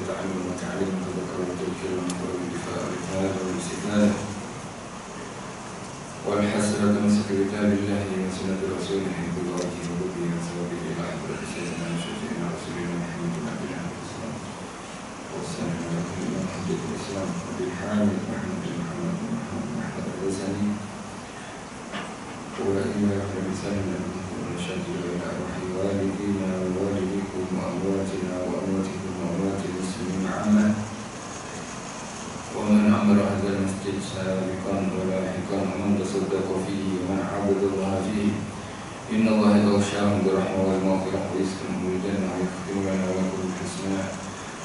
تعلم وتعليم وتذكر وتذكر ونقر ودفاع والإفادة والاستفادة والحسنة بنسك كتاب الله وسنة رسوله بوجهه وبه وثوابه إلى حضرة سيدنا وشفيعنا رسولنا محمد بن عبد الله والسلام عليكم إلى حجة الإسلام وبالحامد محمد بن محمد الحسني وإلى رسالنا ونشهد إلى أرواح والدينا ووالديكم وأمواتنا وأمواتكم وأموات المسلمين عامة ومن أمر هذا المسجد سابقا ولاحقا ومن تصدق فيه ومن عبد الله فيه إن الله يغشاهم بالرحمة والمغفرة ويسكنهم الجنة ويغفر لنا ولكم الحسنى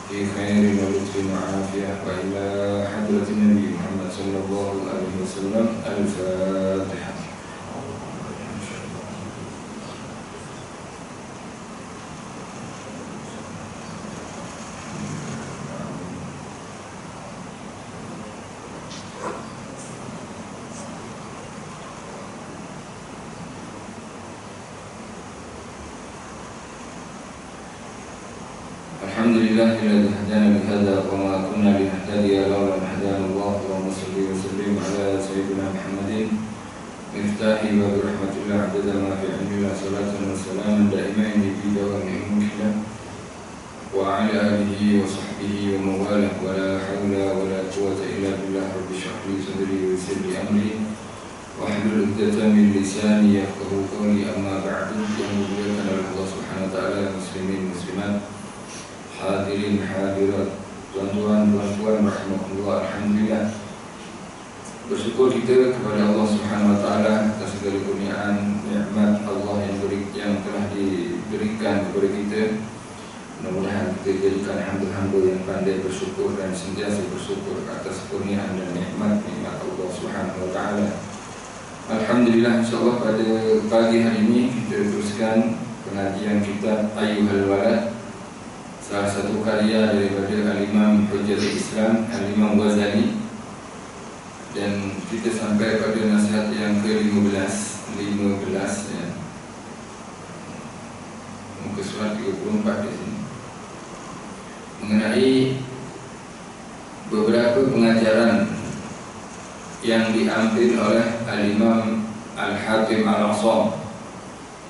في خير ولطف وعافية وإلى حضرة النبي محمد صلى الله عليه وسلم الفاتحة. Alhamdulillah alladzi hadana li hadza wa ma kunna linahtadiya lawla an hadana Allah. Allahumma shalli wa sallim ala sayyidina Muhammadin miftahi wa birahmatillah adada ma fi ilmillah salatan wa salaman daimain bi dawami mulkillah wa ala alihi wa sahbihi wa mawalah wa la hawla wa la quwwata illa billah. Rabbi shrah li sadri wa yassir li amri wahlul 'uqdatam min lisani yafqahu qawli. Amma ba'du. Dimuliakan oleh Allah Subhanahu wa taala, muslimin muslimat, hadirin hadirat, tuan-tuan puan-puan rahimakumullah. Alhamdulillah, bersyukur kita kepada Allah Subhanahu wa taala atas segala kurniaan nikmat Allah yang telah diberikan kepada kita. Mudah-mudahan kita jadikan hamba-hamba yang pandai bersyukur dan sentiasa bersyukur atas kurniaan dan nikmat Allah Subhanahu wa taala. Alhamdulillah, insyaallah pada pagi hari ini kita teruskan pengajian kitab Ayyuhal Walad, salah satu karya daripada Al-Imam Hujjatul Islam Al-Imam Ghazali, dan kita sampai pada nasihat yang ke-15 ya. Muka surat 34 di sini, mengenai beberapa pengajaran yang diambil oleh Al-Imam Al-Hakim Al-A'sam.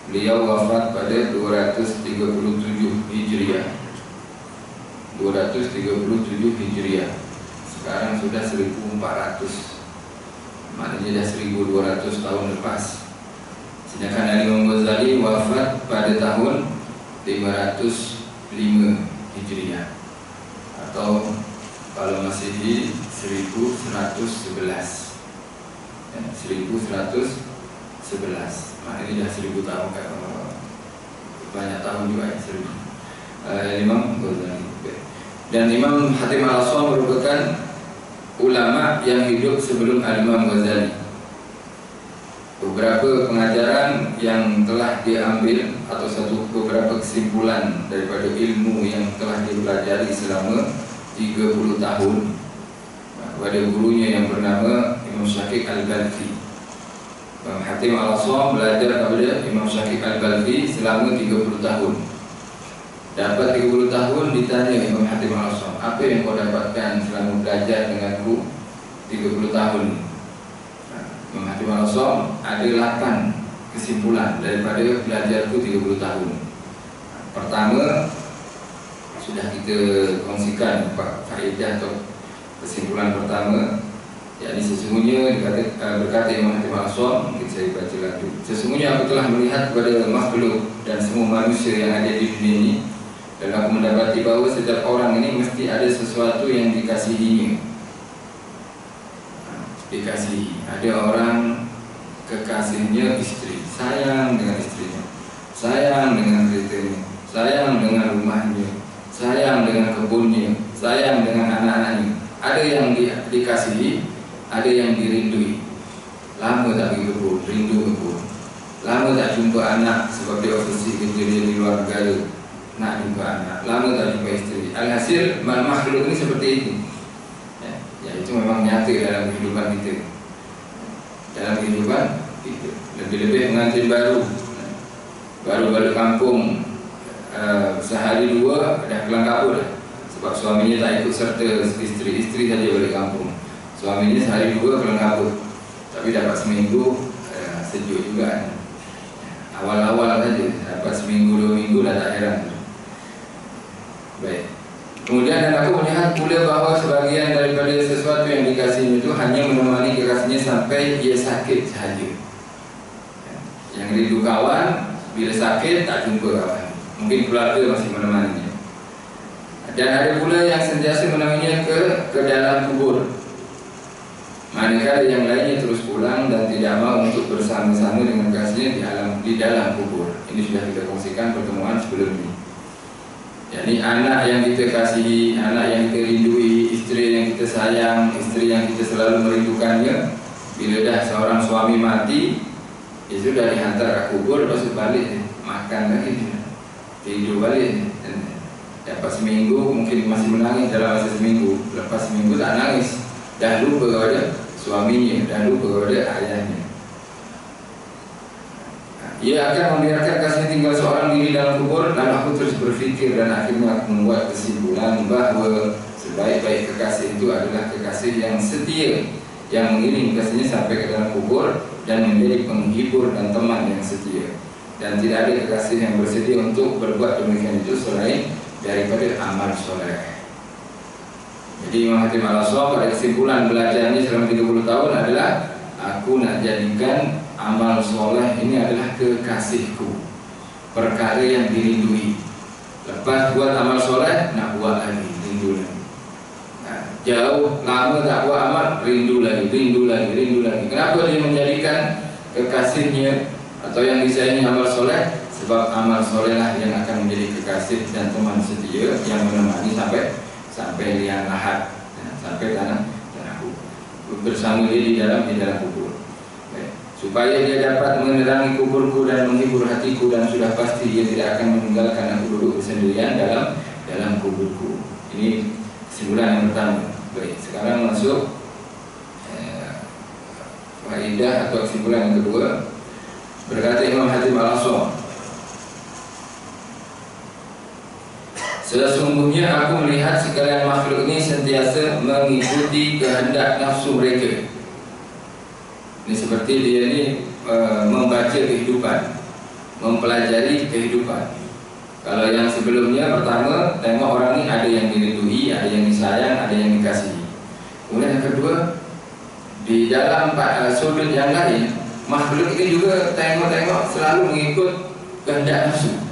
Beliau wafat pada 237 Hijriah. 237 Hijriah. Sekarang sudah 1400. Maknanya dah 1200 tahun lepas. Sedangkan Al-Imam Ghazali wafat pada tahun 505 Hijriah, atau kalau Masehi 1111. 1111. Maknanya dah 1000 tahun kan. Banyak tahun juga ya, 1000. Imam Ghazali. Dan Imam Hatim Al-A'sam merupakan ulama yang hidup sebelum Imam Ghazali. Beberapa pengajaran yang telah diambil atau beberapa kesimpulan daripada ilmu yang telah dipelajari selama 30 tahun pada gurunya yang bernama Imam Syafiq Al-Balkhi. Imam Hatim Al-A'sam belajar kepada Imam Syafiq Al-Balkhi selama 30 tahun. Dapat 30 tahun, ditanya Imam Hatim Al-A'sam, apa yang kau dapatkan selama belajar denganku 30 tahun? Imam Hatim Al-A'sam ada 8 kesimpulan daripada belajarku 30 tahun. Pertama, sudah kita kongsikan faedah atau kesimpulan pertama, yakni sesungguhnya berkata Imam Hatim Al-A'sam, mungkin saya baca lagi. Sesungguhnya aku telah melihat kepada makhluk dan semua manusia yang ada di dunia ini, dan aku mendapati bahawa setiap orang ini mesti ada sesuatu yang dikasihinya. Dikasihi. Ada orang kekasihnya istri, sayang dengan istrinya, sayang dengan keretanya, sayang dengan rumahnya, sayang dengan kebunnya, sayang dengan anak-anaknya. Ada yang dikasihi, ada yang dirindui. Lama tak pergi kebun, rindu kebun. Lama tak jumpa anak sebab dia ofisi kerja dia di luar negara, nak jumpa anak. Lama tak jumpa istri. Alhasil makhluk ini seperti itu. Ya, itu memang nyata dalam kehidupan kita. Dalam kehidupan kita. Lebih-lebih pengantin baru balik kampung, sehari dua dah kelang kabut dah. Sebab suaminya tak ikut serta isteri saja balik kampung. Suaminya sehari dua kelang kabut, tapi dapat seminggu sejuk juga. Awal-awal saja dapat seminggu 2 minggu dah tak heran. Baik. Kemudian dan aku melihat pula bahawa sebahagian daripada sesuatu yang dikasihnya itu hanya menemani kekasihnya sampai ia sakit sahaja. Yang rindu kawan, bila sakit tak jumpa kawan. Mungkin keluarga masih menemaninya. Dan ada pula yang sentiasa menemaninya ke dalam kubur. Manakala yang lainnya terus pulang dan tidak mahu untuk bersama-sama dengan kekasihnya di dalam kubur. Ini sudah kita kongsikan pertemuan sebelum ini. Jadi anak yang kita kasihi, anak yang kita rindui, isteri yang kita sayang, isteri yang kita selalu merindukannya, bila dah seorang suami mati, dia sudah dihantar ke kubur, lepas itu balik makan lagi, tidur balik. Dapat seminggu mungkin masih menangis dalam masa seminggu, lepas seminggu tak nangis, dah lupa kepada suaminya, dah lupa kepada ayahnya. Ia akan membiarkan kasihnya tinggal seorang diri dalam kubur. Lalu aku terus berfikir dan akhirnya aku membuat kesimpulan bahawa sebaik-baik kekasih itu adalah kekasih yang setia, yang mengiring kasihnya sampai ke dalam kubur dan menjadi penghibur dan teman yang setia. Dan tidak ada kekasih yang bersedia untuk berbuat demikian itu selain daripada amal soleh. Jadi Imam Hatim Al-Asham pada kesimpulan belajarnya selama 30 tahun adalah, aku nak jadikan amal soleh ini adalah kekasihku, perkara yang dirindui. Lepas buat amal soleh, nak buat lagi, rindu lagi. Jauh lama tak buat amal, rindu lagi, rindu lagi, rindu lagi. Kenapa dia menjadikan kekasihnya atau yang disayangi amal soleh? Sebab amal soleh lah yang akan menjadi kekasih dan teman setia yang menemani sampai liang lahat, sampai tanah bersama dia di dalam kubur. Supaya dia dapat menerangi kuburku dan menghibur hatiku, dan sudah pasti dia tidak akan meninggalkan aku duduk bersendirian dalam kuburku. Ini kesimpulan yang pertama. Baik, sekarang masuk faedah atau kesimpulan yang kedua. Berkata Imam Hatim Al-Asham, sesungguhnya aku melihat sekalian makhluk ini sentiasa mengikuti kehendak nafsu mereka. Ini seperti dia ini membaca kehidupan, mempelajari kehidupan. Kalau yang sebelumnya pertama tengok orang ini ada yang dirindui, ada yang disayang, ada yang dikasihi. Kemudian yang kedua, di dalam sudut yang lain, makhluk ini juga tengok-tengok selalu mengikut kehendak nafsu,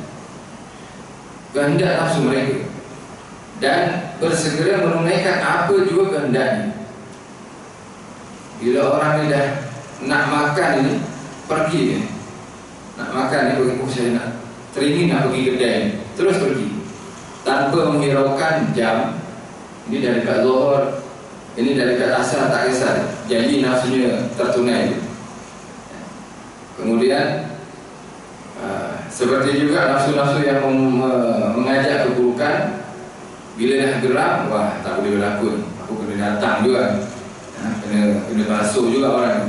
kehendak nafsu mereka, dan bersegera menunaikan apa juga kehendaknya. Bila orang ini dah nak makan ini, pergi ni. Nak makan ni, saya nak teringin nak pergi kedai ni, terus pergi tanpa menghiraukan jam. Ini dah dekat Zuhur, ini dah dekat Asar, tak kisah, janji nafsunya tertunai. Kemudian seperti juga nafsu-nafsu yang mengajak keburukan, bila dah geram, wah tak boleh berlaku, aku kena datang juga, kena basuh juga orang ni.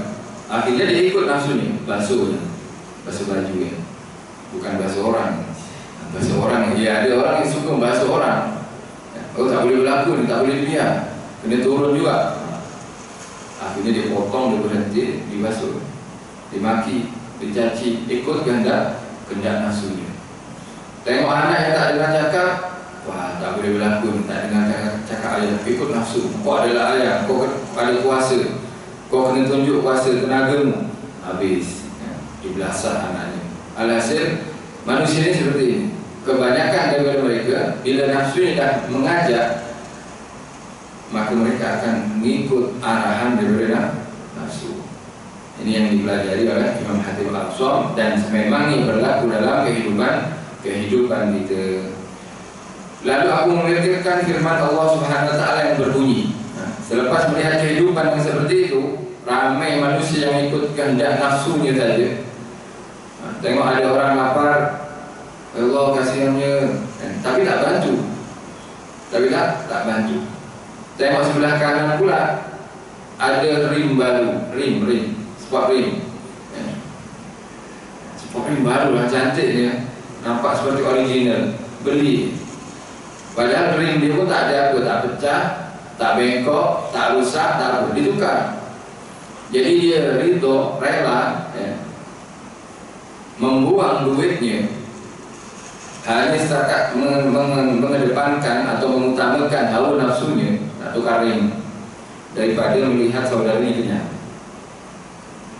Akhirnya dia ikut nafsunya, basuh baju ya. Bukan basuh orang. Basuh orang, ya ada orang yang suka basuh orang. Oh tak boleh berlaku ni, tak boleh dibiar, kena turun juga. Akhirnya dia potong, dia berhenti, dibasuh, dimaki, dicaci, ikut kehendak nafsunya. Tengok anak yang tak dengar cakap, wah tak boleh berlaku ni, tak dengar cakap ayah, ikut nafsu. Kau adalah ayah, kau ada kuasa, kau kena tunjuk kuasa tenagamu. Habis dibelasah anaknya. Alhasil manusia ini seperti ini. Kebanyakan daripada mereka, bila nafsunya dah mengajak, maka mereka akan mengikut arahan daripada nafsu. Ini yang dipelajari oleh Imam Hatim Al-Asham, dan memang ini berlaku dalam kehidupan kita. Lalu aku memikirkan firman Allah Subhanahu Wa Taala yang berbunyi, selepas melihat kehidupan yang seperti itu, ramai manusia yang ikut kehendak nafsunya saja. Tengok ada orang lapar, Allah kasihannya, tapi tak bantu. Tak bantu. Tengok sebelah kanan pula, ada rim baru, sport rim. Sport rim baru lah, cantik dia, nampak seperti original. Beli, Padahal ring dia pun tak ada apa, tak pecah, tak bengkok, tak rusak, tak apa, ditukar. Jadi dia ridho, rela membuang duitnya hanya setakat mengedepankan atau mengutamakan hawa nafsunya, tak tukar ring, daripada melihat saudaranya kenyang.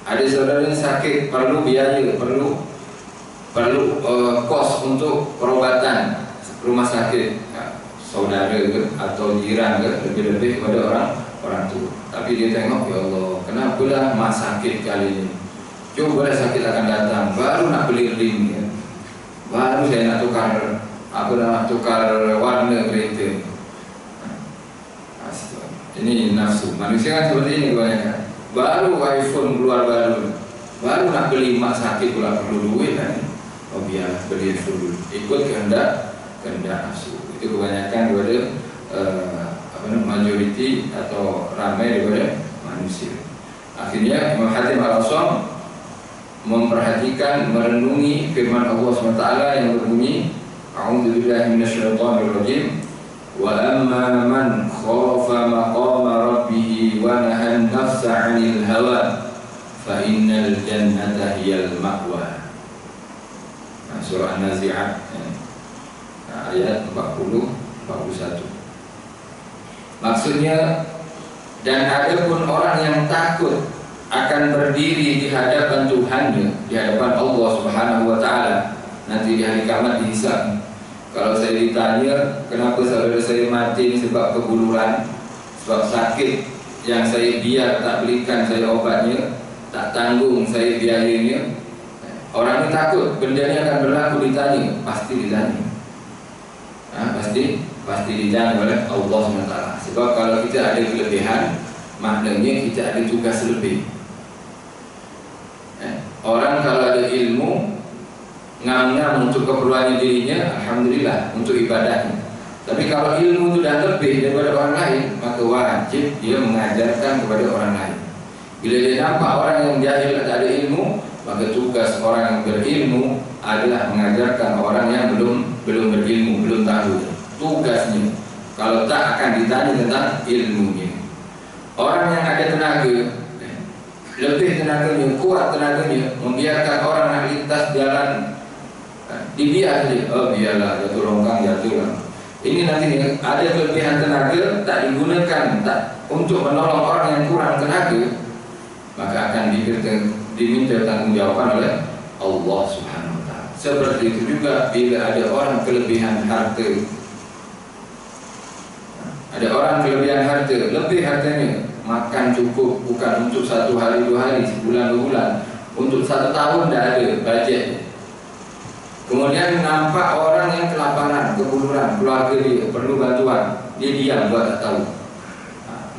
Ada saudaranya sakit, perlu biaya, perlu kos untuk perubatan rumah sakit, saudara ke atau jiran ke, lebih-lebih kepada orang tua. Tapi dia tengok, ya Allah, kenapalah mak sakit kali ini, cobalah sakit akan datang, baru nak beli ring ya. Baru saya nak tukar warna kereta. Ini nafsu. Manusia kan seperti ini kebanyakan. Baru iPhone keluar baru nak beli, mak sakit pula perlu duit kan. Oh biarlah beli dulu, ikut kehendak nafsu. Itu kebanyakan daripada majoriti atau ramai daripada manusia. Akhirnya Imam Hatim Al-Asam memperhatikan, merenungi firman Allah SWT yang berbunyi, A'udzubillahi minasyaitonirrajim, wa amma man khafa maqama rabbih wa nahan nafsa 'anil hawa fa innal jannata hiyal ma'wa. Surah An-Nazi'at ayat 40-41. Maksudnya, dan ada pun orang yang takut akan berdiri di hadapan Tuhannya, di hadapan Allah Subhanahu wa Ta'ala, nanti di hari kiamat dihisab. Kalau saya ditanya kenapa saudara saya mati sebab kebuluran, sebab sakit yang saya biar tak belikan saya obatnya, tak tanggung saya biayanya, orang ini takut benda ini akan berlaku, ditanya, pasti ditanya. Pasti ditanya oleh Allah SWT. Sebab kalau kita ada kelebihan, maknanya kita ada tugas lebih. Orang kalau ada ilmu, ngam-ngam untuk keperluan dirinya, alhamdulillah, untuk ibadahnya. Tapi kalau ilmu itu dah lebih daripada orang lain, maka wajib dia mengajarkan kepada orang lain. Bila dia nampak orang yang jahil tak ada ilmu, maka tugas orang yang berilmu adalah mengajarkan orang yang belum berilmu, belum tahu. Tugasnya, kalau tak akan ditanya tentang ilmunya. Orang yang ada tenaga, lebih tenaganya, kuat tenaganya, membiarkan orang nak lintas jalan, dibiar saja. Oh biarlah, jatuh longkang, jatuh lah. Ini nanti ada kelebihan tenaga, tak digunakan untuk menolong orang yang kurang tenaga, maka akan diminta tanggungjawabkan oleh Allah Subhanahu wa Ta'ala. Seperti itu juga bila ada orang kelebihan harta. Ada orang kelebihan harta, lebih hartanya, makan cukup bukan untuk 1 hari 2 hari, sebulan 2 bulan, untuk 1 tahun dah ada bajet. Kemudian nampak orang yang kelaparan, kebuluran, keluarga dia perlu bantuan, dia diam buat tak tahu.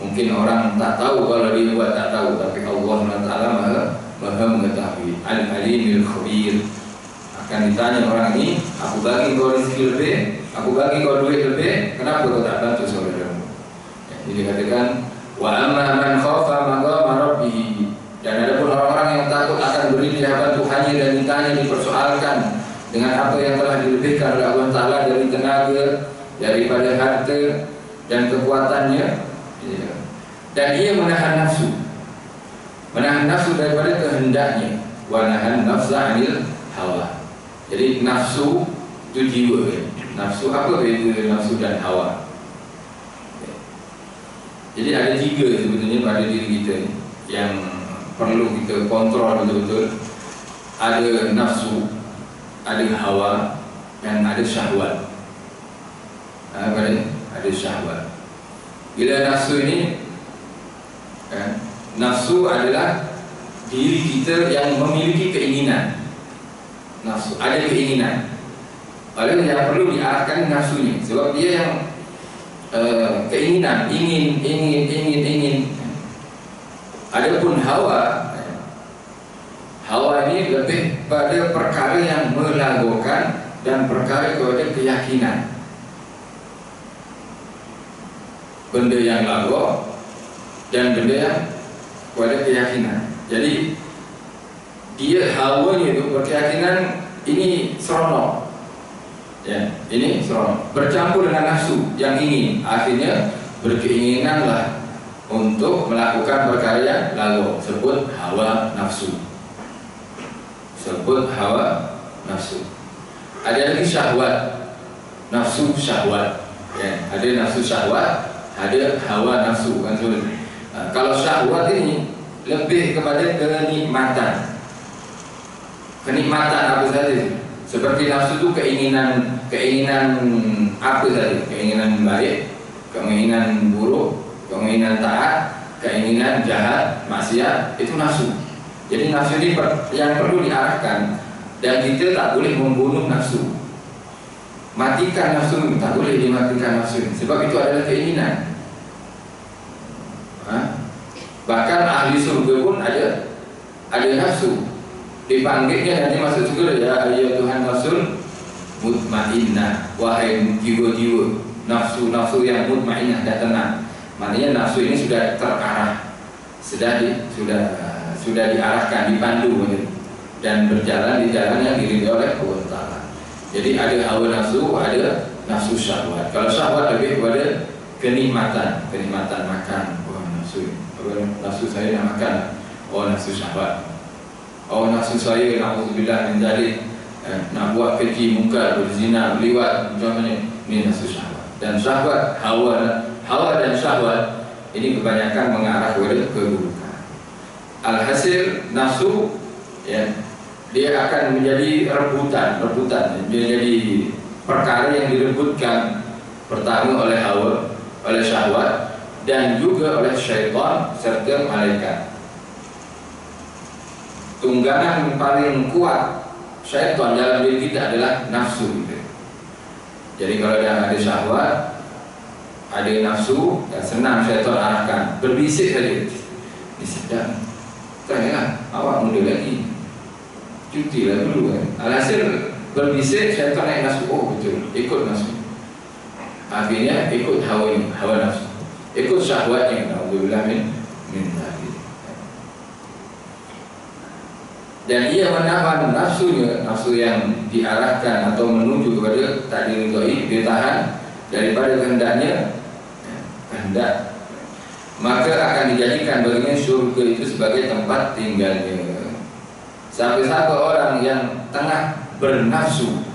Mungkin orang tak tahu kalau dia buat tak tahu, tapi Allah SWT maha mengetahui. Al-Alimul Khabir. Akan ditanya orang ini, aku bagi kau rezeki lebih, aku bagi kau duit lebih, kenapa kau tak bantu saudaramu? Jadi dikatakan, wa amma man khafa maqama rabbih. Dan ada pun orang-orang yang takut akan berdiri di hadapan Tuhannya dan ditanya, dipersoalkan dengan apa yang telah dilebihkan oleh Allah Ta'ala dari tenaga, daripada harta dan kekuatannya. Dan ia menahan nafsu daripada kehendaknya, wa nahan nafsa 'anil hawa. Jadi nafsu itu jiwa kan? Nafsu apa beza nafsu dan hawa? Jadi ada 3 sebetulnya pada diri kita yang perlu kita kontrol betul-betul. Ada nafsu, ada hawa, dan ada syahwat. Ada syahwat. Bila nafsu ini, nafsu adalah diri kita yang memiliki keinginan. Nafsu, ada keinginan. Oleh yang perlu diarahkan nafsunya, sebab dia yang keinginan, ingin. Adapun hawa ini lebih pada perkara yang melagukan dan perkara kepada keyakinan. Benda yang lagu dan benda yang kepada keyakinan. Jadi dia hawanya itu berkeyakinan ini seronok. Ya, ini seronok. Bercampur dengan nafsu yang ingin, akhirnya berkeinginanlah untuk melakukan perkara yang lalu, sebut hawa nafsu. Sebut hawa nafsu. Ada lagi syahwat, nafsu syahwat. Ya, ada nafsu syahwat, ada hawa nafsu kan. Kalau syahwat ini lebih kepada kenikmatan. Kenikmatan apa saja? Seperti nafsu itu keinginan apa tadi? Keinginan baik, keinginan buruk, keinginan taat, keinginan jahat, maksiat, itu nafsu. Jadi nafsu ini yang perlu diarahkan, dan kita tak boleh membunuh nafsu. Matikan nafsu, tak boleh dimatikan nafsu, sebab itu adalah keinginan. Bahkan ahli surga pun ada nafsu. Dipanggilnya nanti masuk surga, ya Tuhan nafsul mutmainnah, wahai jiwa-jiwa nafsu yang mutmainnah dan tenang. Maknanya nafsu ini sudah terarah, sudah diarahkan, dipandu dan berjalan di jalan yang diridhoi oleh Allah Ta'ala. Jadi ada hawa nafsu, ada nafsu syahwat. Kalau syahwat lebih kepada kenikmatan makan. Oh nafsu saya nak makan. Oh nafsu syahwat. Oh nafsu saya na'udzubillah min dzalik, nak buat keji, mungkar, berzina, berliwat, contohnya, ini nafsu syahwat. Dan syahwat, hawa dan syahwat ini kebanyakan mengarah kepada keburukan. Alhasil nafsu, ya, dia akan menjadi rebutan, menjadi perkara yang direbutkan pertama oleh hawa, oleh syahwat, dan juga oleh syaitan serta malaikat. Tunggangan paling kuat syaitan dalam diri kita adalah nafsu gitu. Jadi kalau ada syahwat, ada nafsu, ya senang syaitan arahkan. Berbisik saja, ini sedang, tanya awak muda lagi, cuti lah dulu kan. Alhasil berbisik, syaitan naik nafsu. Oh betul, ikut nafsu. Akhirnya ikut hawa nafsu, ikut syahwatnya. Alhamdulillah min dzalik. Dan ia menahan nafsunya, nafsu yang diarahkan atau menuju kepada tak diridhoi, ditahan daripada kehendaknya, kehendak, maka akan dijadikan baginya surga itu sebagai tempat tinggalnya. Siapa-siapa orang yang tengah bernafsu,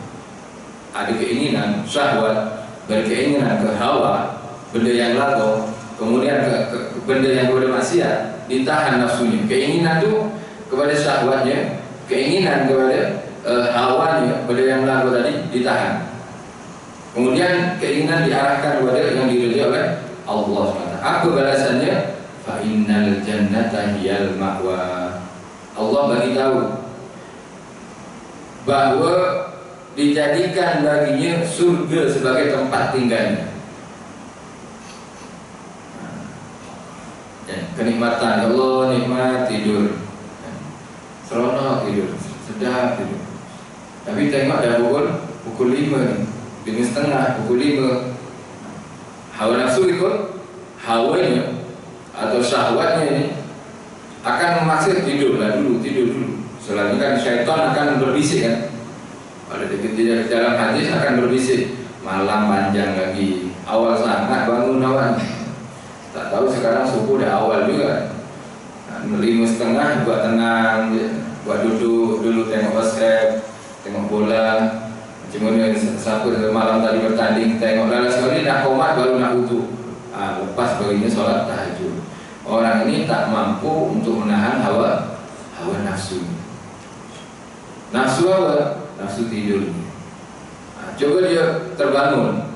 ada keinginan syahwat, berkeinginan ke hawa, benda yang lagu, kemudian ke benda yang bermaksiat, ditahan nafsunya. Keinginan itu kepada syahwatnya, keinginan kepada hawanya, benda yang lagu tadi ditahan. Kemudian keinginan diarahkan kepada yang diridhoi oleh Allah SWT. Apa balasannya? Fa innal jannata hiyal ma'wa. Allah bagi tahu bahwa dijadikan baginya surga sebagai tempat tinggalnya. Kenikmatan Allah, nikmat tidur, seronok tidur, sedap tidur. Tapi tengok dah pukul 5 nih, 5:30, pukul 5. Hawa nafsu ikut hawanya atau syahwatnya ini akan memaksa tidur dulu. Selanjutnya kan syaitan akan berbisik kan. Pada di dalam hadis akan berbisik, malam panjang lagi, awal sangat bangun awan. Tak tahu sekarang subuh dah awal juga. 5:30 buat tenang, buat duduk dulu, tengok WhatsApp, tengok bola. Cuma siapa malam tadi bertanding, tengok lalu sekali nak komat baru nak wudu. Lepas baginya solat tahajud. Orang ini tak mampu untuk menahan hawa nafsu. Nafsu apa? Nafsu tidur. Coba dia terbangun.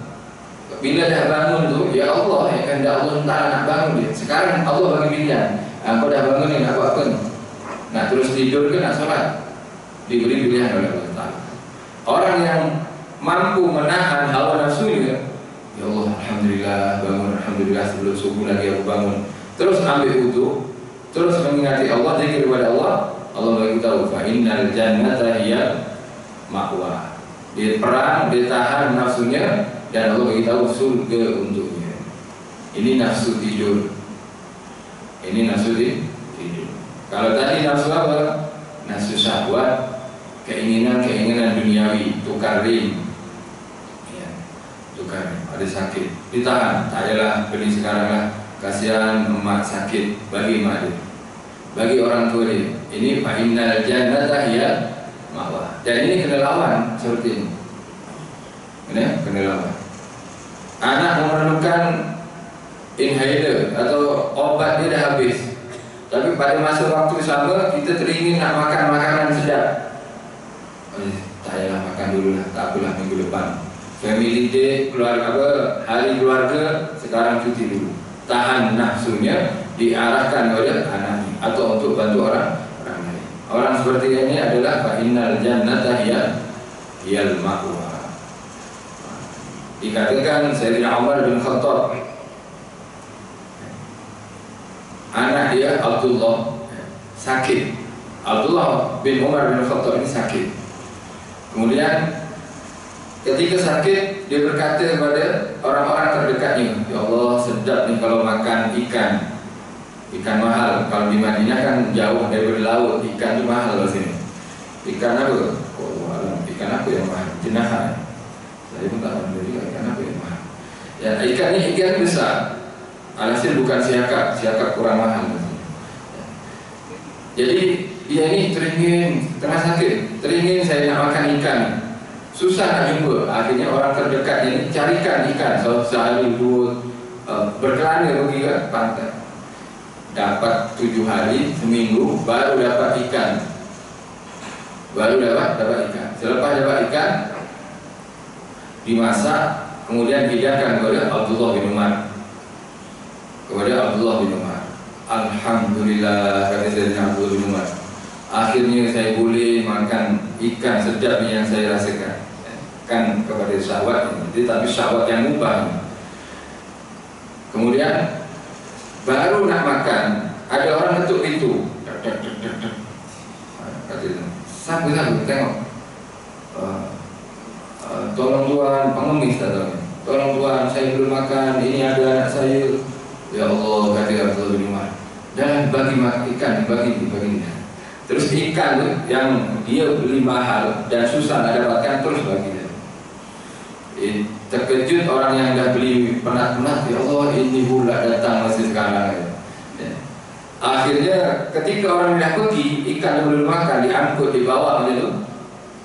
Bila dah bangun tu, ya Allah, ya kan Allah Ta'ala nak bangun dia. Sekarang Allah bagi pilihan. Kau dah bangun ni, nak buat apa ni? Nak terus tidur ke nak solat? Diberi pilihan oleh Allah Ta'ala. Orang yang mampu menahan hawa nafsunya, ya Allah, alhamdulillah bangun, alhamdulillah sebelum subuh lagi aku bangun. Terus ambil wudu, terus mengingati Allah, zikir kepada Allah. Allah bagi tahu, fa innal jannata hiya ma'wa. Dia perang, dia tahan nafsunya, dan Allah bagi tahu surga untuknya. Ini nafsu tidur. Ini nafsu tidur. Kalau tadi nafsu apa? Nafsu syahwat, keinginan duniawi, tukar ring, bukan, ada sakit, ditahan, tak adalah beli sekarang lah, kasihan emak sakit, bagi emak dia, bagi orang tua dia. Ini fa innal jannata hiya ma'wa. Dan ini kena lawan seperti ini. Kena lawan. Anak memerlukan inhaler atau obat dia dah habis, tapi pada masa waktu sama kita teringin nak makan makanan sedap. Tak payahlah makan dulu lah, tak apalah minggu depan. Family day, keluarga hari keluarga, sekarang cuti dulu. Tahan nafsunya, diarahkan oleh anak atau untuk bantu orang lain. Orang seperti ini adalah fa innal jannata hiyal ma'wa. Dikatakan Sayyidina Umar bin Khattab, anak dia Abdullah sakit. Abdullah bin Umar bin Khattab ini sakit. Kemudian ketika sakit, dia berkata kepada orang-orang terdekatnya, ya Allah, sedap nih kalau makan ikan. Ikan mahal. Kalau di Madinah kan jauh daripada laut, ikan itu mahal di sini. Ikan apa? Oh, ikan apa yang mahal? Jenahan. Saya pun tak tahu juga ikan apa yang mahal. Ya, ikan ini ikan besar. Alhasil bukan siakap, siakap kurang mahal. Jadi dia ini teringin, tengah sakit, teringin saya nak makan ikan. Susah nak jumpa. Akhirnya orang terdekat ini carikan ikan. Sehari dua berkelana pergi ke pantai. Dapat 7 hari, seminggu baru dapat ikan. Baru dapat ikan. Selepas dapat ikan, dimasak, kemudian dihidangkan kepada Abdullah bin Umar. Alhamdulillah, kata Sayyidina Abdullah bin Umar, akhirnya saya boleh makan ikan sedap yang saya rasakan. Kan kepada syahwat ini, tapi syahwat yang mubah. Kemudian baru nak makan, ada orang ketuk pintu. Kata siapa tengok. Tolong tuan, pengemis datang. Tolong tuan, saya belum makan. Ini ada anak saya. Ya Allah, kata Abdullah bin Umar, dan bagi ikan, bagi. Terus ikan tu yang dia beli mahal dan susah nak dapatkan, terus bagi dia. Terkejut orang yang dah beli penat-penat, ya Allah, ini pula datang masih sekarang. Akhirnya ketika orang dah pergi, ikan yang belum makan diangkut, dibawa macam tu.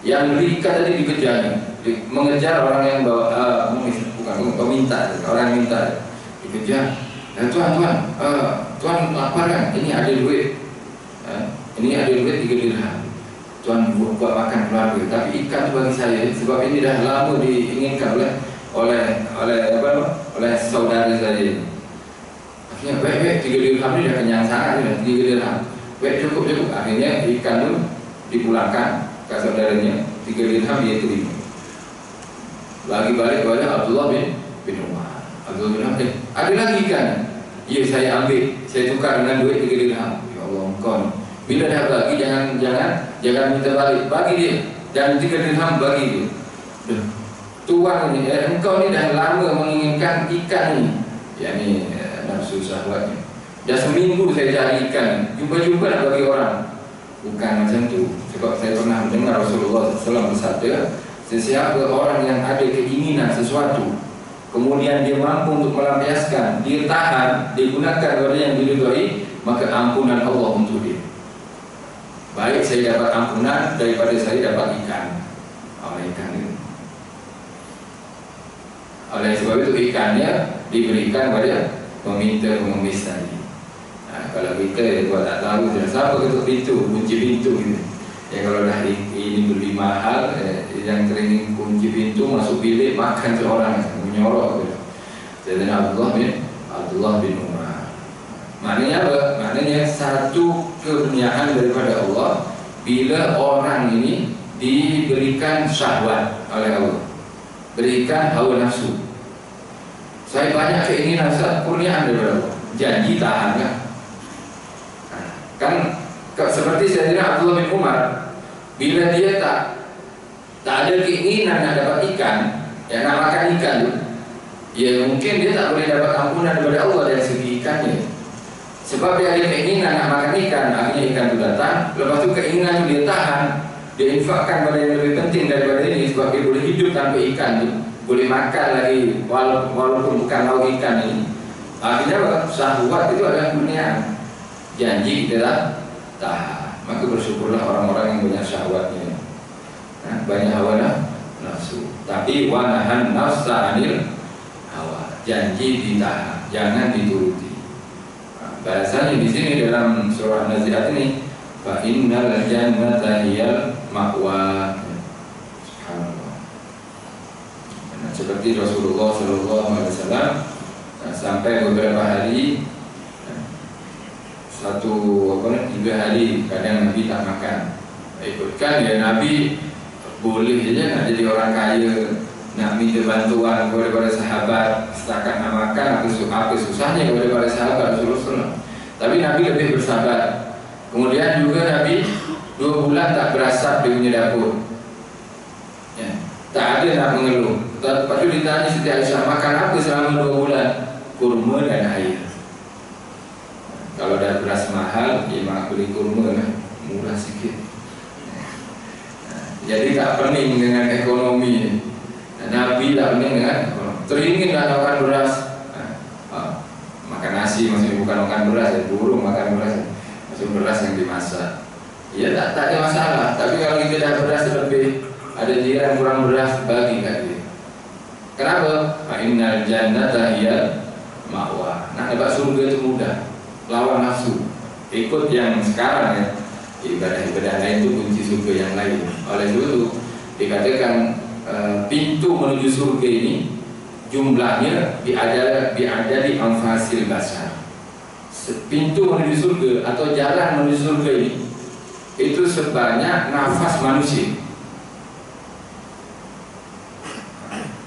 Yang beli ikan tadi dikejar, mengejar orang yang bawa, bukan peminta, orang yang minta dikejar. Tuan lapar kan? Ini ada duit. Ini ada duit 3 dirham. Tuan buat makan keluarga. Tapi ikan bagi saya, sebab ini dah lama diinginkan oleh saudara saya. Akhirnya baik 3 dirham ni dah kenyang sangat dah, 3 dirham. Baik, cukup. Akhirnya ikan tu dipulangkan ke saudaranya, 3 dirham dia terima. Bagi balik kepada Abdullah bin Umar. Abdullah bin Umar, ada lagi ikan? Ya, saya ambil, saya tukar dengan duit 3 dirham. Ya Allah, engkau ni bila dah bagi, jangan minta balik, bagi dia. Dan 3 dirham bagi dia. Tuan ni, engkau ni dah lama menginginkan ikan ni. Ya ni nafsu syahwatnya. Dah seminggu saya cari ikan, jumpa-jumpa nak bagi orang. Bukan macam tu. Sebab saya pernah mendengar Rasulullah SAW bersabda, sesiapa orang yang ada keinginan sesuatu, kemudian dia mampu untuk melampiaskan, dia tahan, digunakan kepada yang diridhai, maka ampunan Allah untuk dia. Baik saya dapat ampunan daripada saya dapat ikan. Ikan ini. Oleh sebab itu ikannya diberikan pada peminta pengemis tadi. Kalau kita buat tak tahu, siapa ketuk pintu, kunci pintu gitu. Ya kalau dah ini beli mahal, yang teringin kunci pintu, masuk bilik, makan seorang, menyorok gitu. Jadi Abdullah bin Umar. Maknanya apa? Maknanya satu keberniaan daripada Allah bila orang ini diberikan syahwat oleh Allah, berikan hawa nafsu. Saya banyak keinginan, kurniaan daripada Allah, janji tahan kan seperti Sayyidina Abdullah bin Umar, bila dia tak ada keinginan nak dapat ikan, yang nak makan ikan tu, ya mungkin dia tak boleh dapat ampunan daripada Allah dari segi ikannya. Sebab dia ada keinginan nak makan ikan, akhirnya ikan itu datang. Lepas tu keinginan itu dia tahan, dia infakkan pada yang lebih penting daripada ini, sebab dia boleh hidup tanpa ikan itu. boleh makan lagi walaupun bukan lauk ikan ini. Akhirnya syahwat itu adalah kurniaan. Janji kita tak tahan. Maka bersyukurlah orang-orang yang banyak syahwatnya, banyak hawa nafsu. Tapi wanahan nafsa anil hawa, janji ditahan, jangan dituruti. Bahasanya di sini dalam surah Nazi'at ini, fa innal jannata hiyal ma'wa. Subhanallah. Seperti Rasulullah SAW sampai beberapa hari, 3 hari kadang Nabi tak makan. Ikutkan ya, Nabi boleh saja nak jadi orang kaya, nak minta bantuan kepada sahabat, setakat nak makan, apa susahnya kepada para sahabat Rasulullah. Tapi Nabi lebih bersabar. Kemudian juga Nabi 2 bulan tak berasap di punya dapur, ya, tak ada nak mengeluh. Lepas itu ditanya Siti Aisyah, makan apa selama 2 bulan? Kurma dan air. Kalau dah beras mahal, ya mak beli kurma lah, murah sikit. Jadi tak pening dengan ekonomi. Nabi tak pening dengan ekonomi. Teringin dah makan beras, makan nasi, maksudnya bukan makan beras, ya, burung makan beras, maksudnya beras yang dimasak. Ya tak ada masalah. Tapi kalau kita dah beras lebih, ada jiran kurang beras, bagi kat dia. Kenapa? Innal jannata hiyal ma'wa. Nak dapat surga itu mudah, lawan nafsu. Ikut yang sekarang ya, ibadah-ibadah lain itu kunci surga yang lain. Oleh itu dikatakan pintu menuju surga ini jumlahnya diada di anfasil basar. Pintu menuju surga atau jalan menuju surga ini itu sebanyak nafas manusia.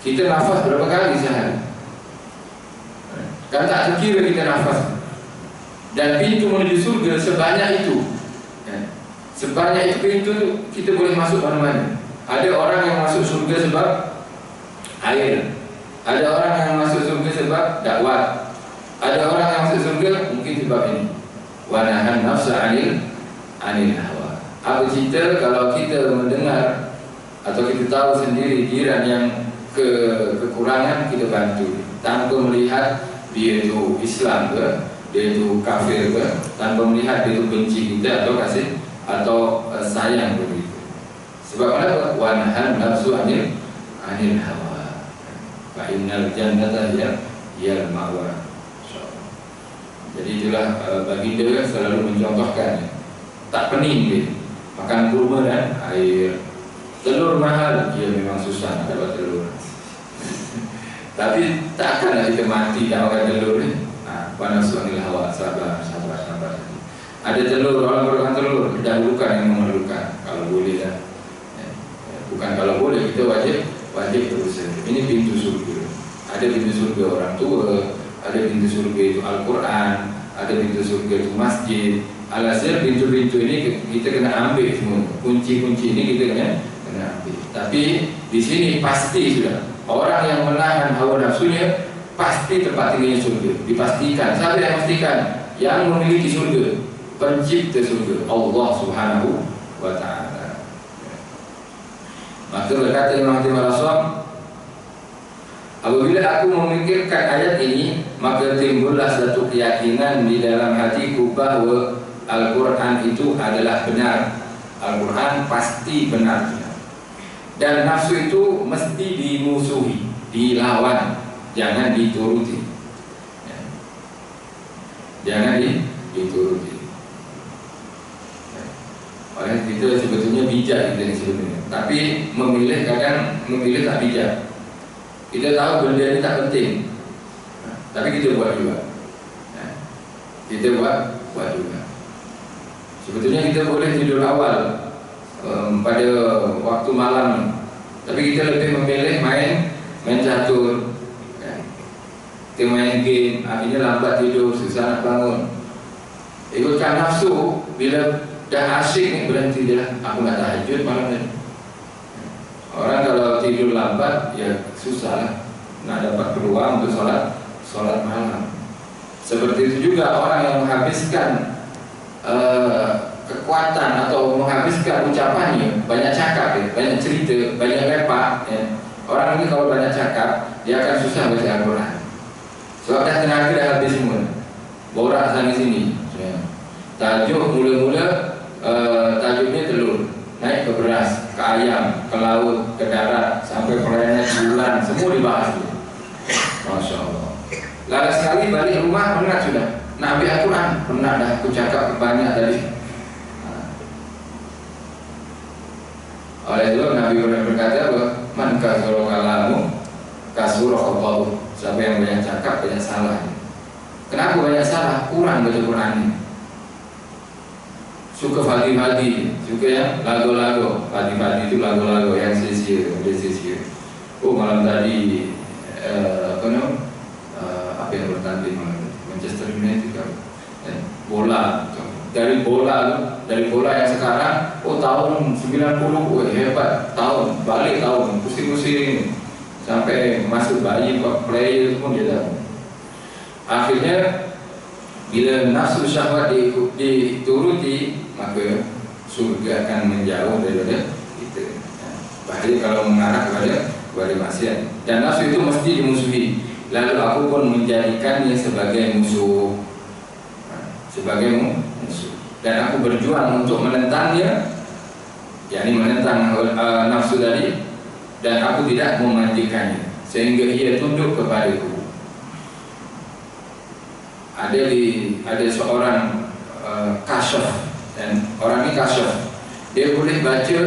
Kita nafas berapa kali sehari? Kan tak terkira kita nafas. Dan pintu menuju surga sebanyak itu, ya. Sebanyak itu pintu kita boleh masuk mana-mana. Ada orang yang masuk surga sebab air, ada orang yang masuk surga sebab dakwah, ada orang yang masuk surga mungkin sebab ini, wanahan nafsa anil hawa. Apa cerita kalau kita mendengar atau kita tahu sendiri jiran yang kekurangan, kita bantu tanpa melihat dia itu Islam ke, dia itu kafir ke, tanpa melihat dia itu benci kita atau kasih atau sayang begitu. Sebab apa? Wanahan nafsu anil hawa. Fa innal jannata hiyal ma'wa. Jadi itulah baginda selalu mencontohkan, tak pening dia makan kurma dan air. Telur mahal, dia memang susah nak dapat telur. Tapi takkanlah kita mati tak makan telur ni. Nafsu anil hawa, sabar. Ada telur, orang makan telur, dahulukan yang memerlukan. Kalau boleh lah. Bukan kalau boleh, kita wajib berusaha. Ini pintu surga. Ada pintu surga orang tua, ada pintu surga itu Al-Quran, ada pintu surga itu masjid. Alhasil pintu-pintu ini kita kena ambil semua. Kunci-kunci ini kita kena ambil. Tapi di sini pasti sudah orang yang menahan hawa nafsunya pasti tempat tinggalnya surga. Dipastikan. Siapa yang memastikan? Yang memiliki surga, pencipta surga, Allah Subhanahu wa Ta'ala. Maka berkata Imam Hatim al-Aswam, apabila aku memikirkan ayat ini, maka timbullah satu keyakinan di dalam hatiku bahawa Al-Quran itu adalah benar. Al-Quran pasti benar. Dan nafsu itu mesti dimusuhi, dilawan, jangan dituruti. Jangan dituruti. Oleh kita sebetulnya bijak kita ni sebenarnya, tapi memilih kadang memilih tak bijak. Kita tahu benda ini tak penting, tapi kita buat juga. Kita buat juga. Sebetulnya kita boleh tidur awal pada waktu malam, tapi kita lebih memilih main catur, kita main game, akhirnya lambat tidur, susah nak bangun. Ikutkan nafsu, bila dah asyik ni berhenti dia, aku nak tahajud malam ni. Orang kalau tidur lambat, ya susah lah nak dapat peluang untuk solat malam. Seperti itu juga orang yang menghabiskan kekuatan atau menghabiskan ucapannya banyak cakap, banyak cerita, banyak lepak, Orang ini kalau banyak cakap, dia akan susah baca Al-Quran. Sebab dah tenaga dah habis semua. Borak sana sini. Tajuk mula-mula tajuknya telur, naik ke beras, ke ayam, ke laut, ke darat, sampai planet bulan, semua dibahas tu. Masya Allah. Lalu sekali balik rumah penat sudah. Nak ambil Al-Quran, penat dah. Aku cakap banyak tadi. Oleh itu Nabi berkata bahwa man kasura kalamu kasura khatahu. Siapa yang banyak cakap banyak salah. Kenapa banyak salah? Kurang baca Quran. Suka fadi-fadi, suka yang lagu-lagu. Fadi-fadi itu lagu-lagu yang sia-sia. Oh malam tadi apa yang bertanding Manchester United kan? Bola. Dari bola yang sekarang, tahun 90, hebat, tahun balik tahun, pusing-pusing sampai masuk bayi, player pun dia tahu. Akhirnya bila nafsu syahwat dituruti, maka surga akan menjauh daripada kita. Bahaya kalau mengarah kepada maksiat. Dan nafsu itu mesti dimusuhi. Lalu aku pun menjadikannya sebagai musuh. Sebagai musuh. Dan aku berjuang untuk menentangnya, yakni menentang nafsu tadi, dan aku tidak memandikannya sehingga ia tunduk kepadaku. Ada seorang kasyaf, dan orang ini kasyaf, dia boleh baca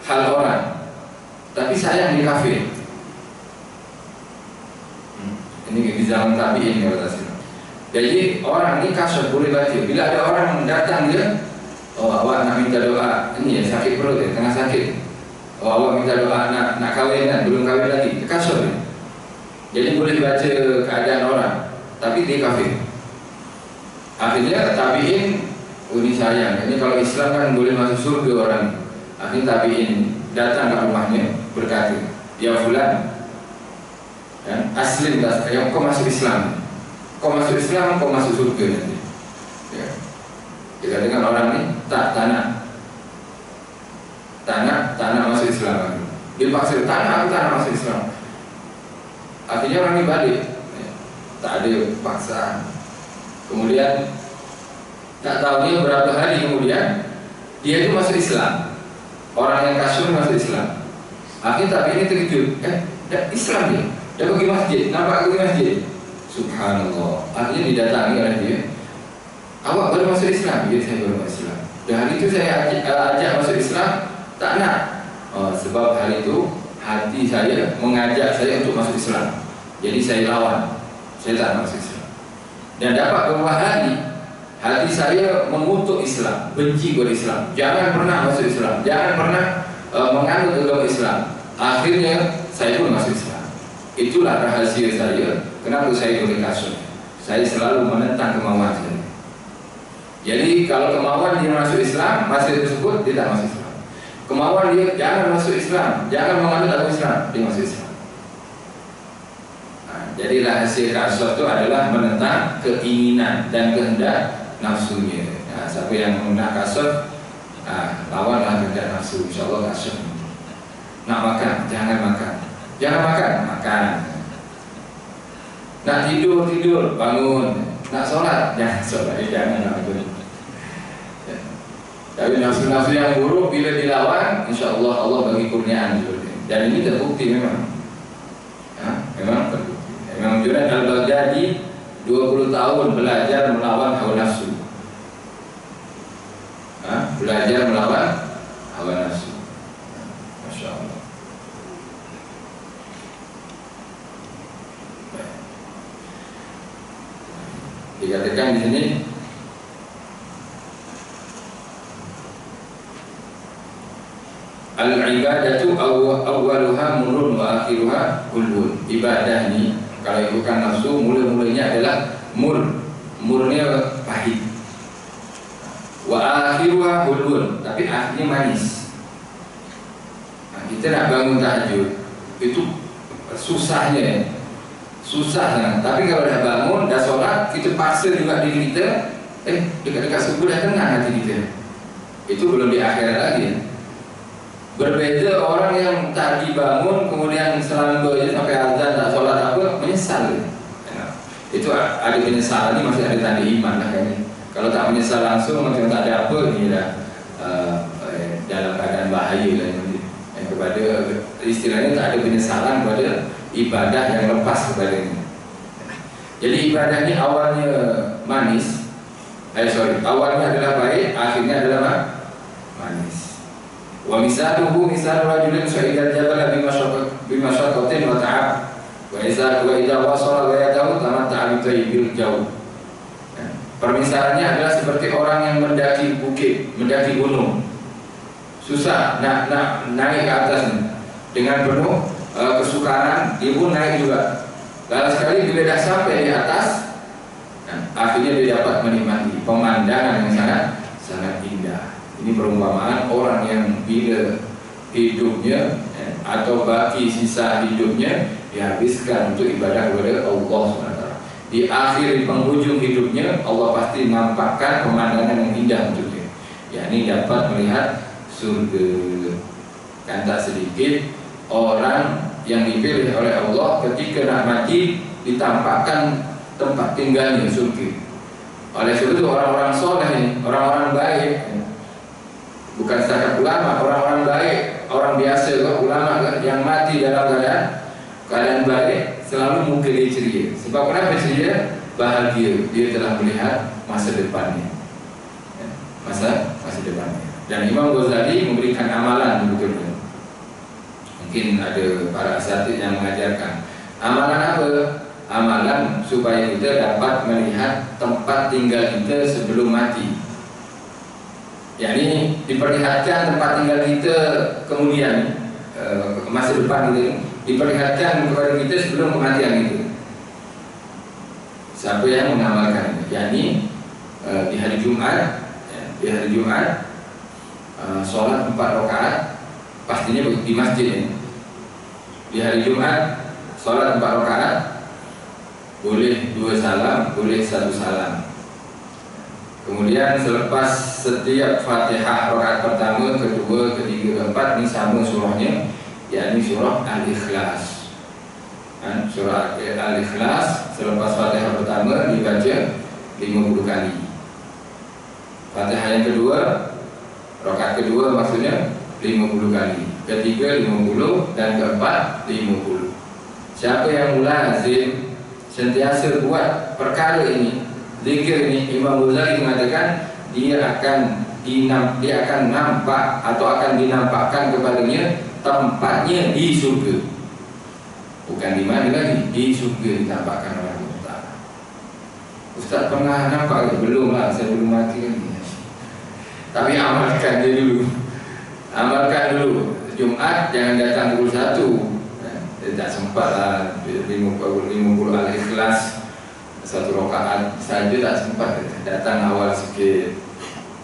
hal orang, tapi sayang di kafir. Ini di zaman tabi'in ya kata. Jadi orang ini kasyaf boleh baca. Bila ada orang datang dia, awak nak minta doa, ini ya sakit perut ya, tengah sakit. Awak minta doa nak kahwin kan, belum kahwin lagi, kasyaf ya. Jadi boleh baca keadaan orang, tapi dia kafir. Akhirnya tabi'in, ini sayang. Ini kalau Islam kan boleh masuk surga orang. Akhirnya tabi'in datang ke rumahnya berkata, ya fulan, aslim tak, kau masuk Islam. Kau masuk Islam, kau masuk surga nanti. Ya. Kita dengan orang ini tak nak masuk Islam. Dia paksa, aku tak nak masuk Islam. Akhirnya orang ini balik. Ya. Tak ada paksaan. Kemudian tak tahunya berapa hari kemudian dia itu masuk Islam. Orang yang kasyur masuk Islam. Akhirnya tapi ini terkejut. Islam dia. Dia pergi masjid. Nampak pergi masjid. Subhanallah. Akhirnya didatangi oleh dia. Awak baru masuk Islam? Ya, saya baru masuk Islam. Dan hari itu saya ajak masuk Islam, tak nak. Sebab hari itu hati saya mengajak saya untuk masuk Islam. Jadi saya lawan. Saya tak masuk Islam. Dan dapat beberapa hari hati saya mengutuk Islam, benci kepada Islam. Jangan pernah masuk Islam. Jangan pernah menganut agama Islam. Akhirnya saya pun masuk Islam. Itulah rahasia saya. Kenapa saya boleh kasyaf? Saya selalu menentang kemauan saya. Jadi kalau kemauan dia masuk Islam, masa tersebut dia tak masuk Islam. Kemauan dia jangan masuk Islam, jangan menganut agama Islam, dia masuk Islam. Jadi rahasia kasyaf itu adalah menentang keinginan dan kehendak nafsunya. Siapa yang nak kasyaf, lawanlah kehendak nafsu. InsyaAllah kasyaf. Nak makan, jangan makan. Jangan makan. Nak tidur, bangun. Nak solat, jangan solat. Jangan nak itu. Tapi nafsu-nafsu yang buruk bila dilawan, InsyaAllah Allah bagi kurniaan. Dan ini terbukti memang. Memang terbukti. Imam Junaid al-Baghdadi 20 tahun belajar melawan hawa nafsu. Belajar melawan hawa nafsu. Masya Allah. Dikatakan di sini al-ibadatu awwaluha murrun wa akhiruha hulun. Ibadah ni kalau ikutkan nafsu, mula-mulanya adalah murnya pahit. Wa akhiruha hulun, tapi akhirnya manis. Kita nak bangun tahajud itu susahnya. Tapi kalau dah bangun, dah solat, kita paksa juga diri kita, dekat-dekat subuh dah tenang hati kita. Itu belum di akhirat lagi. Berbeda orang yang tadi bangun kemudian selama sampai azan tak sholat apa, menyesal. Ya. Itu ada penyesalan, ini masih ada tanda iman lah kayaknya. Kalau tak menyesal langsung macam tak ada apa, ini dah dalam keadaan bahaya lah ini. Kepada istilahnya tak ada penyesalan kepada ibadah yang lepas kepada ini. Jadi ibadah ini awalnya manis, awalnya adalah baik, akhirnya adalah manis. Wa misaluhu misal rajulin sa'idal jabal bimasyaqqatin wa ta'ab wa idza wasala wa yadahu tamatta'a bi tayyibil jauh. Permisalannya adalah seperti orang yang mendaki bukit, mendaki gunung. Susah nak naik ke atas dengan penuh kesukaran, dia pun naik juga. Lalu sekali bila dah sampai di atas, akhirnya dia dapat menikmati pemandangan yang sangat indah. Ini perumpamaan orang yang bila hidupnya atau baki sisa hidupnya dihabiskan untuk ibadah kepada Allah SWT. Di akhir penghujung hidupnya Allah pasti nampakkan pemandangan yang indah untuknya. yakni dapat melihat surga. Kan tak sedikit orang yang dipilih oleh Allah ketika nak mati ditampakkan tempat tinggalnya surga. Oleh sebab itu orang-orang soleh ini, orang-orang baik, bukan setakat ulama, orang-orang baik, orang biasa ulama yang mati dalam keadaan baik selalu muka dia ceria. Sebab kenapa ceria? Bahagia, dia telah melihat masa depannya, masa depannya. Dan Imam Ghazali memberikan amalan begitu. Mungkin ada para asatidz yang mengajarkan amalan apa? Amalan supaya kita dapat melihat tempat tinggal kita sebelum mati. Yakni diperlihatkan tempat tinggal kita kemudian masa depan kita diperlihatkan kepada kita sebelum kematian kita. Siapa yang mengamalkan ini? Yakni di hari Jumat, sholat 4 rakaat pastinya di masjid ini. Di hari Jumat sholat 4 rakaat, boleh 2 salam, boleh 1 salam. Kemudian selepas setiap Fatihah rakaat pertama, kedua, ketiga, keempat ini sama surahnya, yakni surah Al-Ikhlas. Surah Al-Ikhlas selepas Fatihah pertama dibaca 50 kali. Fatihah yang kedua, rakaat kedua maksudnya 50 kali, ketiga 50 dan keempat 50. Siapa yang mulazim sentiasa buat perkara ini, zikir ini, Imam Ghazali mengatakan dia akan nampak atau akan dinampakkan kepadanya tempatnya di surga. Bukan di mana lagi, di surga ditampakkan oleh Allah Ta'ala. Ustaz pernah nampak? Belum lah, saya belum mati lagi. Tapi amalkan dia dulu. Amalkan dulu. Jumat jangan datang pukul 1. Tak sempat lah 50 Al-Ikhlas 1 rakaat saja tak sempat. Datang awal sikit,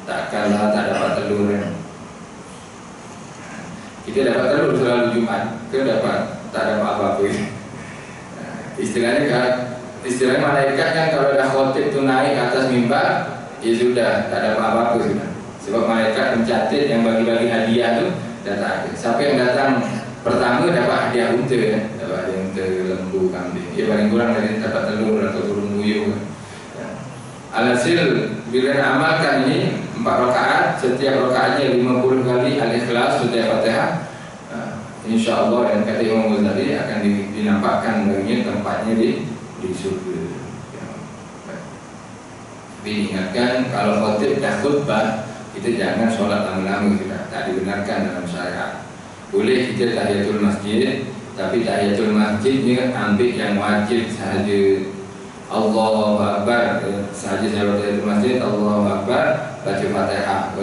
takkanlah tak dapat telur. Kita dapat telur selalu Jumat, ke dapat tak dapat apa-apa. Istilahnya malaikat kan kalau dah khotib tu naik ke atas mimbar, ya sudah tak dapat apa-apa sudah. Sebab malaikat mencatat yang bagi-bagi hadiah tu dah tak ada. Siapa yang datang pertama dapat hadiah unta, dapat hadiah unta, lembu, kambing. Ya paling kurang dari dapat telur atau burung puyuh. Alhasil bila nak amalkan ini 4 rakaat, setiap rakaatnya 50 kali Al-Ikhlas setiap Fatihah, InsyaAllah dan kata Imam Ghazali akan dinampakkan baginya tempatnya di surga. Tapi diingatkan kalau khotib dah khutbah, kita jangan sholat lama-lama, tak dibenarkan dalam syariat. Boleh kita tahiyatul masjid, tapi tahiyatul masjidnya ambil yang wajib sahaja. Allahu Akbar sahaja saya tahiyatul masjid, Allahu Akbar, baca Fatihah,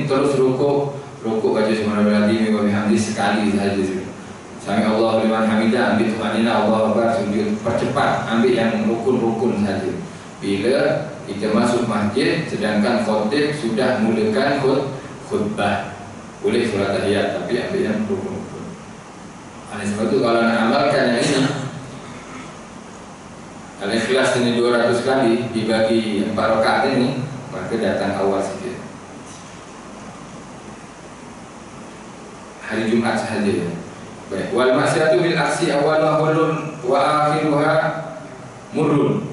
terus rukuk baca subhanallah wa bihamdi sekali sahaja. Sami Allahu liman hamidah, ambil Tuhanina, Allahu Akbar, sujud, percepat, ambil yang rukun-rukun saja. Bila kita masuk masjid sedangkan khotib sudah mulakan khutbah, boleh solat tahiyat tapi ambil yang rukun-rukun. Oleh sebab itu kalau nak amalkan yang ini, Al-Ikhlas ini 200 kali dibagi 4 rakaat ini, maka datang awal sikit. hari Jumat sahaja. Baik. Wal maksiatu bil aksi awwaluha hulun wa akhiruha murrun.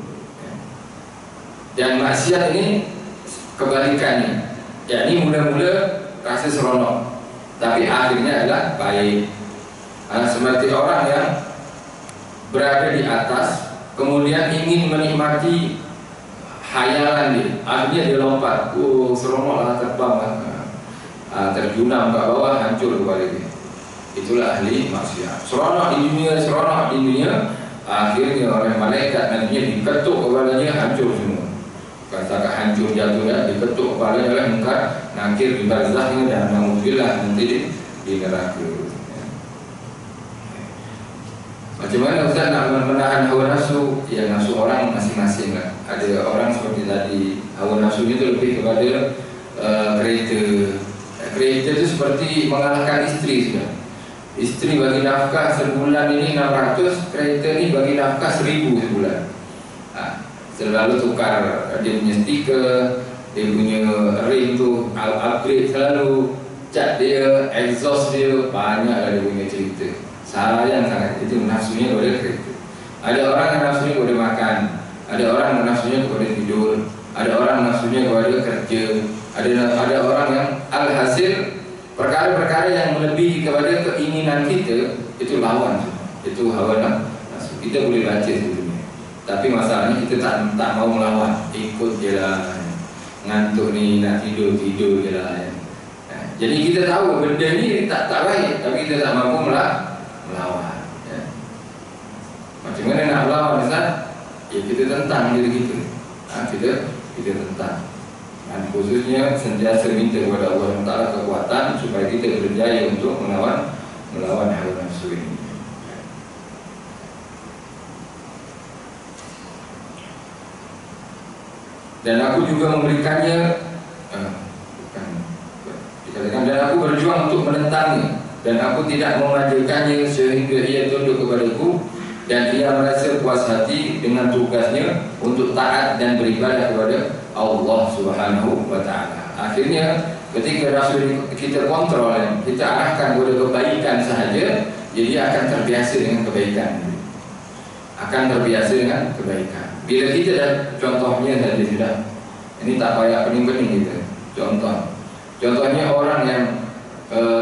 Dan maksiat ini kebalikannya, yakni mula-mula rasa seronok, tapi akhirnya adalah baik. Seperti orang yang berada di atas, kemudian ingin menikmati hayalan dia, akhirnya dia lompat, seronoklah, terbang, terjunam ke bawah, hancur kepala dia. Itulah ahli maksiat. Seronok di dunia, akhirnya orang malaikat nantinya diketuk kepalanya, hancur semua. Katakan hancur jatuh dan diketuk kepalanya oleh Munkar Nakir di barzahnya, dan naudzubillah nanti di neraka. Macam mana Ustaz nak menahan hawa nafsu? Ya, nafsu orang masing-masing lah. Ada orang seperti tadi, hawa nafsunya itu lebih kepada kereta. Kereta itu seperti mengalahkan isteri sudah. Isteri bagi nafkah sebulan ini 600, kereta ini bagi nafkah 1000 sebulan. Selalu tukar dia punya stiker, dia punya rim tu upgrade selalu, cat dia, exhaust dia, banyaklah dia punya cerita. Sayang sangat, itu nafsunya kepada kereta. Ada orang yang nafsunya kepada makan, ada orang yang nafsunya kepada tidur, ada orang nafsunya kepada kerja, ada orang yang alhasil perkara-perkara yang melebihi kepada keinginan kita, itu lawan, itu hawa nafsu. Kita boleh baca sebelumnya. Tapi masalahnya kita tak mau melawan, ikut je lah. Ngantuk ni, nak tidur je lah. Jadi kita tahu benda ni tak baik, tapi kita tak mampu melawan. Macam mana nak melawan Ustaz? Ya, kita tentang diri kita. Kita tentang. Dan khususnya sentiasa minta kepada Allah Taala kekuatan supaya kita berjaya untuk melawan hawa nafsu ini. Dan aku juga memberikannya, dikatakan, dan aku berjuang untuk menentangnya, dan aku tidak memanjakannya sehingga ia tunduk kepadaku, dan ia merasa puas hati dengan tugasnya untuk taat dan beribadah kepada Allah Subhanahu wa Ta'ala. Akhirnya ketika nafsu kita kontrol, kita arahkan kepada kebaikan sahaja, jadi akan terbiasa dengan kebaikan. Bila kita dah, contohnya tadi sudah, ini tak payah pening-pening kita. Contohnya orang yang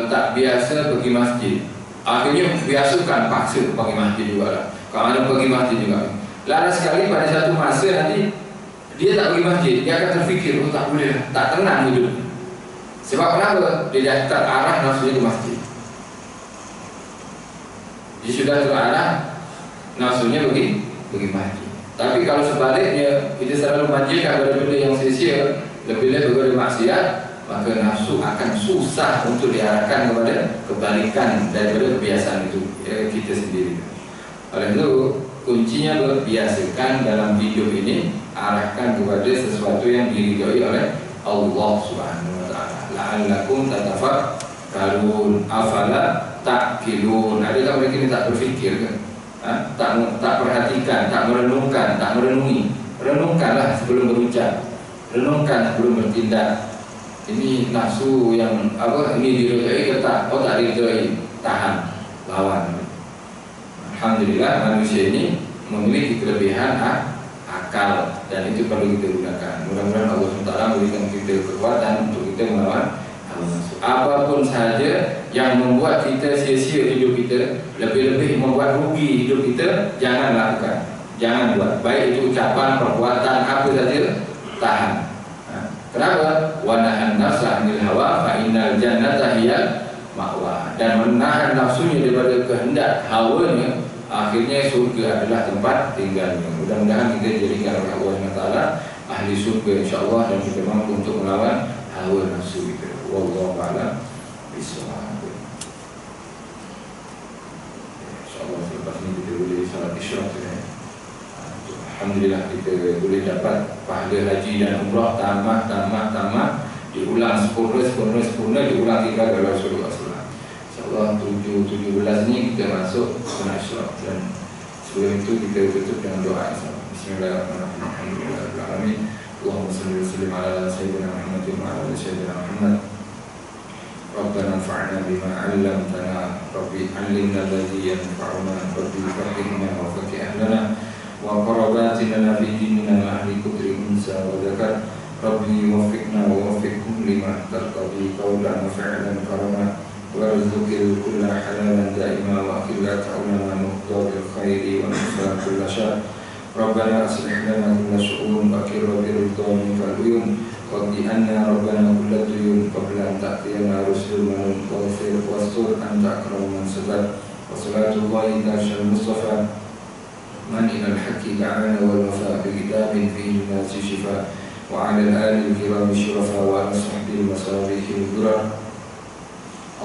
tak biasa pergi masjid, akhirnya biasakan, paksa pergi masjid juga lah. Kalau pergi masjid juga, lama sekali pada satu masa nanti dia tak pergi masjid, dia akan terfikir, tak boleh, tak tenang hidup. Sebab kenapa? Dia dah terarah nafsunya ke masjid. Dia sudah terarah nafsunya pergi masjid. Tapi kalau sebaliknya, kita selalu manjakan pada benda yang sia-sia, lebih-lebih kepada maksiat, maka nafsu akan susah untuk diarahkan kepada kebalikan daripada kebiasaan itu kita sendiri. Oleh itu, kuncinya berbiasakan dalam hidup ini, arahkan kepada sesuatu yang diridhoi oleh Allah Subhanahu wa Ta'ala. La'allakum tatafakkarun, afala ta'qilun. Adakah mereka ini tak berfikir kan? Tak perhatikan, tak merenungkan, tak merenungi. Renungkanlah sebelum berucap, renungkan sebelum bertindak. Ini nafsu yang ini diridhoi ke tak? Oh, tak diridhoi, tahan, lawan. Alhamdulillah manusia ini memiliki kelebihan akal, dan itu perlu kita gunakan. Mudah-mudahan Allah SWT memberikan kita kekuatan untuk kita melawan hawa nafsu. Apapun sahaja yang membuat kita sia-sia hidup kita, lebih-lebih membuat rugi hidup kita, jangan lakukan, jangan buat. Baik itu ucapan, perbuatan, apa saja, tahan. Kenapa? Wa nahan nafsa 'anil hawa fa innal jannata hiyal ma'wa. Dan menahan nafsunya daripada kehendak hawanya, akhirnya surga adalah tempat tinggalnya. Mudah-mudahan kita jadikan oleh Allah Taala ahli surga insyaallah, dan kita mampu untuk melawan hawa nafsu kita. Wallahu a'lam bishawab. Insyaallah selepas ini kita boleh salat isyraq ya. Alhamdulillah kita boleh dapat pahala haji dan umrah tamat, diulang sempurna, diulang 3 kali Rasulullah SAW. InsyaAllah 17 ni kita masuk sunat isyraq, dan sebelum itu kita tutup dengan doa. Bismillahirrahmanirrahim. Allahumma salli wa sallim ala sayyidina Muhammad wa ala sayyidina Muhammad. ربنا انفعنا بما علمتنا ربي علمنا الذي ينفعنا ربي فقهنا وفقه أهلنا وقرباتنا في ديننا مع أهل كفر أنثى وذكر ربي وفقنا ووفقكم لما ترتضي قولا وفعلا كرما وارزق كل حلالا دائما وأكل لا تعلنا نقضى بالخير ونصر كل شر ربنا أصلح لنا كل شؤون وأكر برضا منك العيون واقض عنا ربنا كل الديون قبل أن تأتينا رسل من واغفر واستر أنت أكرم من ستر وصلاة الله داش المصطفى من إلى الحق دعانا والوفاء بكتاب فيه الناس شفاء وعلى الآل الكرام الشرفاء وعلى صحب المصابيح الدرر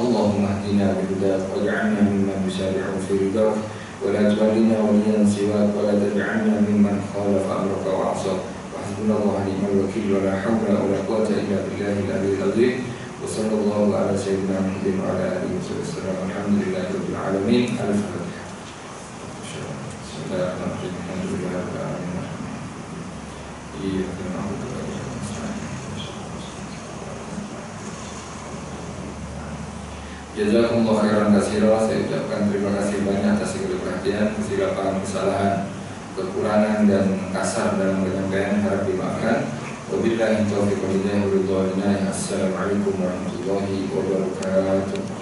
اللهم اهدنا بهداك واجعلنا ممن يسارع في رضاك ولا تولنا وليا سواك ولا تجعلنا ممن خالف أمرك وعصاك وحسبنا الله ونعم الوكيل ولا حول ولا قوة إلا بالله العلي العظيم وصلى الله على سيدنا محمد وعلى آله وصحبه وسلم الحمد لله رب العالمين. الفاتحة. بسم الله الرحمن الرحيم الحمد لله رب العالمين إياك نعبد وإياك نستعين. Jazakumullah khairan katsira. Saya ucapkan terima kasih banyak atas segala perhatian, kesilapan, kesalahan, kekurangan dan kasar dalam penyampaian harap dimaafkan. Wabillahi taufiq wal hidayah. Assalamualaikum warahmatullahi wabarakatuh.